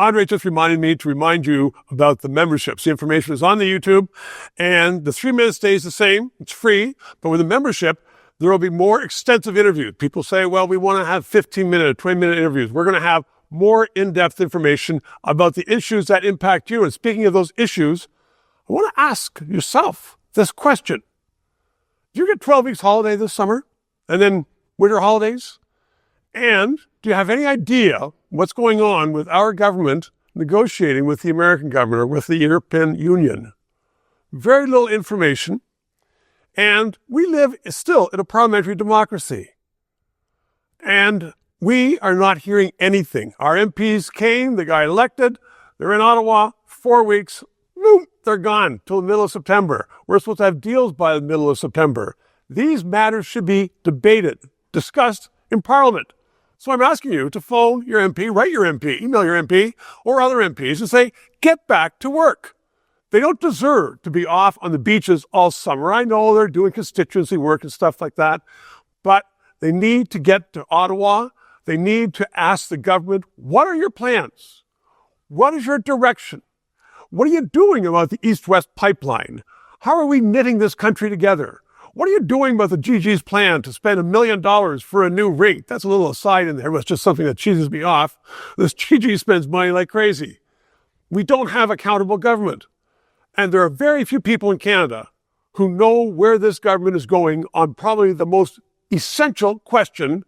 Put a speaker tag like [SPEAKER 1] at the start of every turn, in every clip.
[SPEAKER 1] Andre just reminded me to remind you about the memberships. The information is on the YouTube, and the 3 minutes stays the same. It's free, but with a membership, there will be more extensive interviews. People say, well, we want to have 15-minute, 20-minute interviews. We're going to have more in-depth information about the issues that impact you. And speaking of those issues, I want to ask yourself this question. Do you get 12 weeks holiday this summer and then winter holidays? And do you have any idea what's going on with our government negotiating with the American government or with the European Union? Very little information. And we live still in a parliamentary democracy. And we are not hearing anything. Our MPs came, they got elected, they're in Ottawa, 4 weeks, boom, they're gone till the middle of September. We're supposed to have deals by the middle of September. These matters should be debated, discussed in Parliament. So I'm asking you to phone your MP, write your MP, email your MP or other MPs and say, get back to work. They don't deserve to be off on the beaches all summer. I know they're doing constituency work and stuff like that, but they need to get to Ottawa. They need to ask the government, what are your plans? What is your direction? What are you doing about the East-West pipeline? How are we knitting this country together? What are you doing about the GG's plan to spend $1 million for a new rink? That's a little aside in there, but it's just something that cheeses me off. This GG spends money like crazy. We don't have accountable government. And there are very few people in Canada who know where this government is going on probably the most essential question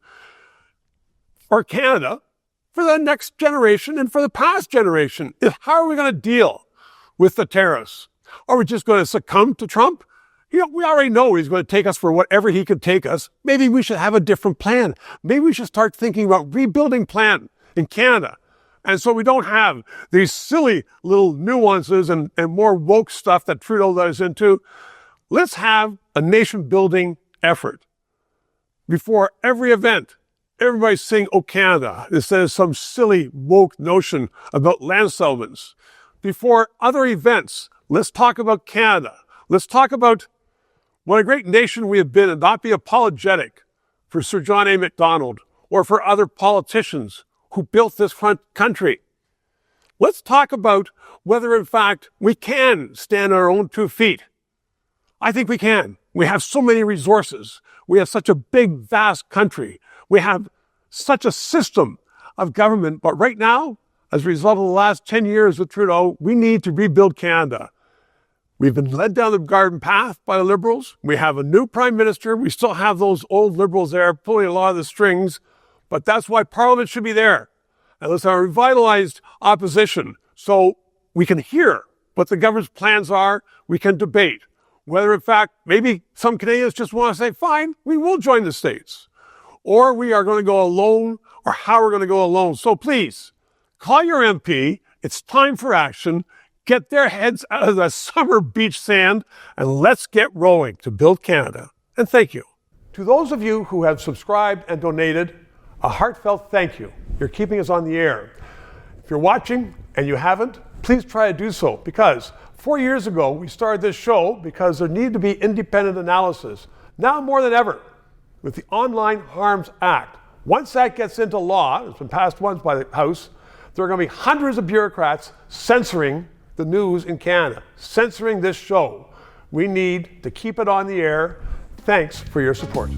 [SPEAKER 1] for Canada, for the next generation and for the past generation, is how are we going to deal with the tariffs? Are we just going to succumb to Trump? You know, we already know he's going to take us for whatever he can take us. Maybe we should have a different plan. Maybe we should start thinking about rebuilding plan in Canada. And so we don't have these silly little nuances and more woke stuff that Trudeau let us into. Let's have a nation-building effort. Before every event, everybody sing "O Canada" instead of some silly woke notion about land settlements. Before other events, let's talk about Canada. Let's talk about what a great nation we have been and not be apologetic for Sir John A. Macdonald or for other politicians who built this country. Let's talk about whether, in fact, we can stand on our own 2 feet. I think we can. We have so many resources. We have such a big, vast country. We have such a system of government. But right now, as a result of the last 10 years with Trudeau, we need to rebuild Canada. We've been led down the garden path by the Liberals. We have a new Prime Minister. We still have those old Liberals there pulling a lot of the strings. But that's why Parliament should be there. And let's have a revitalized opposition so we can hear what the government's plans are. We can debate whether, in fact, maybe some Canadians just want to say, fine, we will join the States. Or we are going to go alone, or how we're going to go alone. So please, call your MP. It's time for action. Get their heads out of the summer beach sand, and let's get rolling to build Canada. And thank you. To those of you who have subscribed and donated, a heartfelt thank you. You're keeping us on the air. If you're watching and you haven't, please try to do so, because 4 years ago we started this show because there needed to be independent analysis. Now more than ever, with the Online Harms Act, once that gets into law, it's been passed once by the House, there are going to be hundreds of bureaucrats censoring the news in Canada, censoring this show. We need to keep it on the air. Thanks for your support.